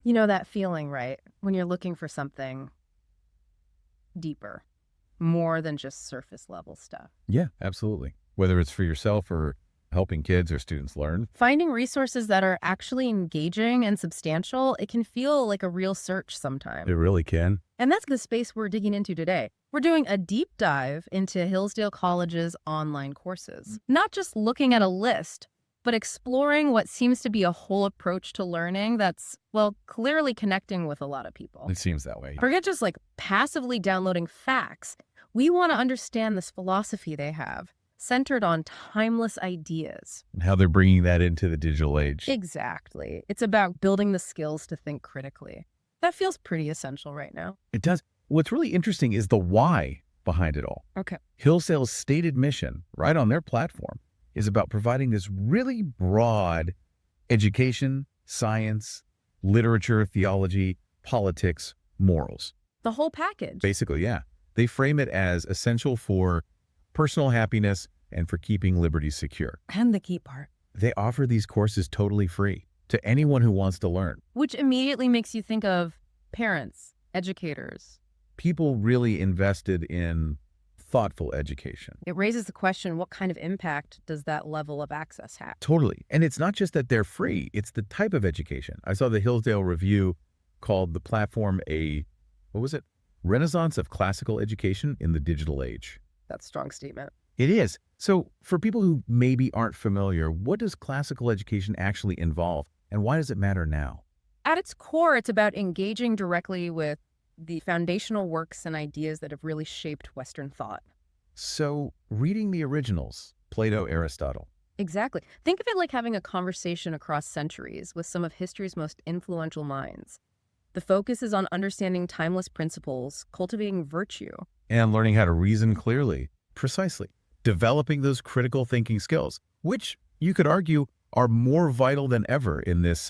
You know that feeling, right? When you're looking for something deeper, more than just surface level stuff. Yeah, absolutely. Whether it's for yourself or helping kids or students learn. Finding resources that are actually engaging and substantial, it can feel like a real search sometimes. It really can. And that's the space we're digging into today. We're doing a deep dive into Hillsdale College's online courses. Not just looking at a list, but exploring what seems to be a whole approach to learning that's, well, clearly connecting with a lot of people. It seems that way. Forget just like passively downloading facts. We want to understand this philosophy they have, centered on timeless ideas. And how they're bringing that into the digital age. Exactly. It's about building the skills to think critically. That feels pretty essential right now. It does. What's really interesting is the why behind it all. Okay. Hillsdale's stated mission, right on their platform, is about providing this really broad education, science, literature, theology, politics, morals. The whole package. Basically, yeah. They frame it as essential for personal happiness and for keeping liberty secure. And the key part. They offer these courses totally free to anyone who wants to learn. Which immediately makes you think of parents, educators. People really invested in thoughtful education. It raises the question, what kind of impact does that level of access have? Totally. And it's not just that they're free, it's the type of education. I saw the Hillsdale Review called the platform Renaissance of Classical Education in the Digital Age. That's a strong statement. It is. So for people who maybe aren't familiar, what does classical education actually involve and why does it matter now? At its core, it's about engaging directly with the foundational works and ideas that have really shaped Western thought. So reading the originals, Plato, Aristotle. Exactly. Think of it like having a conversation across centuries with some of history's most influential minds. The focus is on understanding timeless principles, cultivating virtue. And learning how to reason clearly. Precisely. Developing those critical thinking skills, which you could argue are more vital than ever in this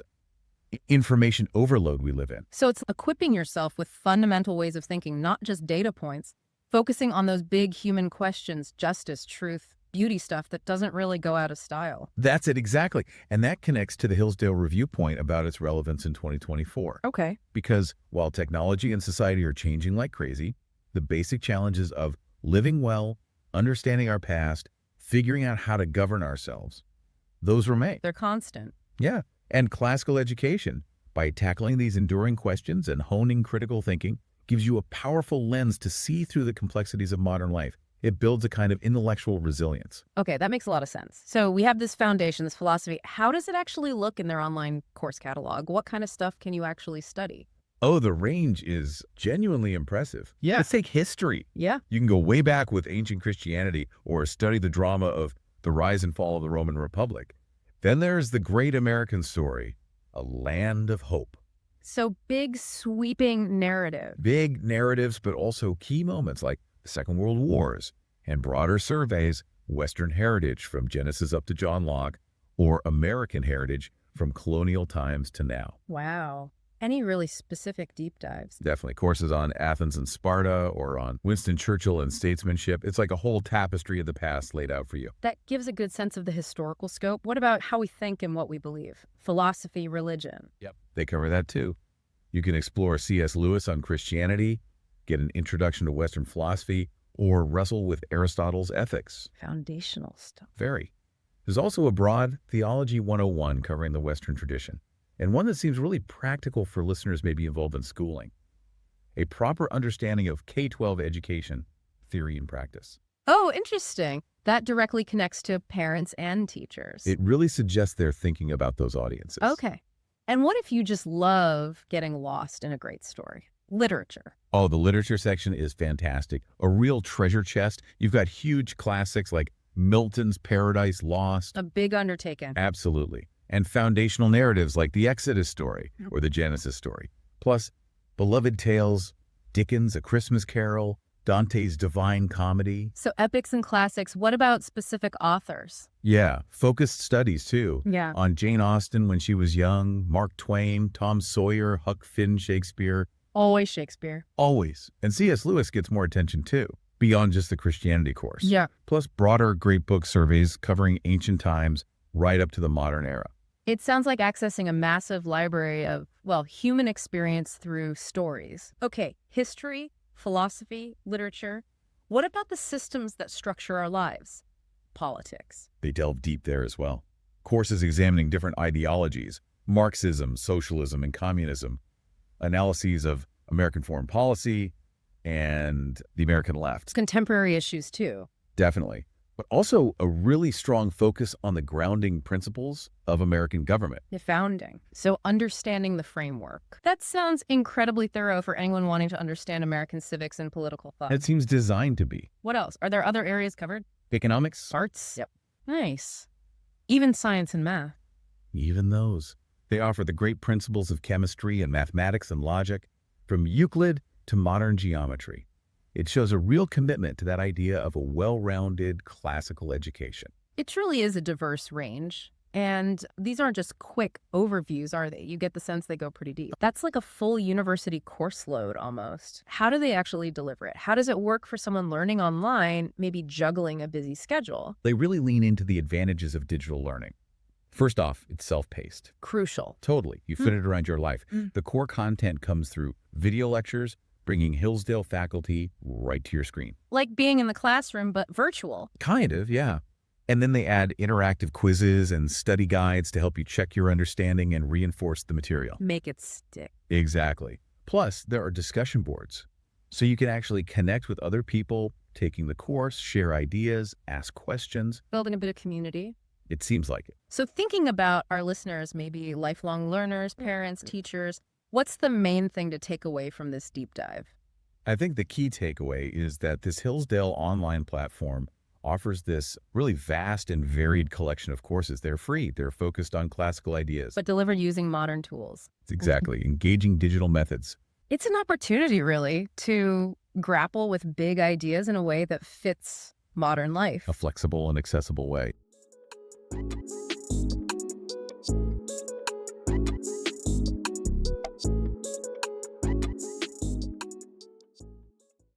information overload we live in. So it's equipping yourself with fundamental ways of thinking, not just data points, focusing on those big human questions, justice, truth, beauty stuff that doesn't really go out of style. That's it, exactly. And that connects to the Hillsdale Review point about its relevance in 2024. Okay. Because while technology and society are changing like crazy, the basic challenges of living well, understanding our past, figuring out how to govern ourselves, those remain. They're constant. Yeah. And classical education, by tackling these enduring questions and honing critical thinking, gives you a powerful lens to see through the complexities of modern life. It builds a kind of intellectual resilience. Okay, that makes a lot of sense. So we have this foundation, this philosophy. How does it actually look in their online course catalog? What kind of stuff can you actually study? Oh, the range is genuinely impressive. Yeah. Let's take history. Yeah. You can go way back with ancient Christianity or study the drama of the rise and fall of the Roman Republic. Then there's the great American story, a land of hope. So big, sweeping narrative. Big narratives, but also key moments like the Second World Wars and broader surveys, Western heritage from Genesis up to John Locke, or American heritage from colonial times to now. Wow. Any really specific deep dives? Definitely. Courses on Athens and Sparta or on Winston Churchill and statesmanship. It's like a whole tapestry of the past laid out for you. That gives a good sense of the historical scope. What about how we think and what we believe? Philosophy, religion. Yep. They cover that too. You can explore C.S. Lewis on Christianity, get an introduction to Western philosophy, or wrestle with Aristotle's ethics. Foundational stuff. Very. There's also a broad Theology 101 covering the Western tradition, and one that seems really practical for listeners maybe involved in schooling. A proper understanding of K-12 education, theory and practice. Oh, interesting. That directly connects to parents and teachers. It really suggests they're thinking about those audiences. Okay. And what if you just love getting lost in a great story? Literature. Oh, the literature section is fantastic. A real treasure chest. You've got huge classics like Milton's Paradise Lost. A big undertaking. Absolutely. And foundational narratives like the Exodus story or the Genesis story. Plus, beloved tales, Dickens' A Christmas Carol, Dante's Divine Comedy. So epics and classics. What about specific authors? Yeah, focused studies too. Yeah. On Jane Austen when she was young, Mark Twain, Tom Sawyer, Huck Finn, Shakespeare. Always Shakespeare. Always. And C.S. Lewis gets more attention too, beyond just the Christianity course. Yeah. Plus broader great book surveys covering ancient times right up to the modern era. It sounds like accessing a massive library of, well, human experience through stories. Okay, history, philosophy, literature. What about the systems that structure our lives? Politics. They delve deep there as well. Courses examining different ideologies, Marxism, socialism, and communism, analyses of American foreign policy and the American left. Contemporary issues, too. Definitely. But also a really strong focus on the grounding principles of American government. The founding. So understanding the framework. That sounds incredibly thorough for anyone wanting to understand American civics and political thought. It seems designed to be. What else? Are there other areas covered? Economics? Arts? Yep. Nice. Even science and math. Even those. They offer the great principles of chemistry and mathematics and logic, from Euclid to modern geometry. It shows a real commitment to that idea of a well-rounded classical education. It truly is a diverse range. And these aren't just quick overviews, are they? You get the sense they go pretty deep. That's like a full university course load almost. How do they actually deliver it? How does it work for someone learning online, maybe juggling a busy schedule? They really lean into the advantages of digital learning. First off, it's self-paced. Crucial. Totally. You fit it around your life. The core content comes through video lectures, bringing Hillsdale faculty right to your screen. Like being in the classroom, but virtual. Kind of, yeah. And then they add interactive quizzes and study guides to help you check your understanding and reinforce the material. Make it stick. Exactly. Plus, there are discussion boards, so you can actually connect with other people taking the course, share ideas, ask questions. Building a bit of community. It seems like it. So thinking about our listeners, maybe lifelong learners, parents, teachers, what's the main thing to take away from this deep dive? I think the key takeaway is that this Hillsdale online platform offers this really vast and varied collection of courses. They're free. They're focused on classical ideas. But delivered using modern tools. Exactly. Engaging digital methods. It's an opportunity, really, to grapple with big ideas in a way that fits modern life. A flexible and accessible way.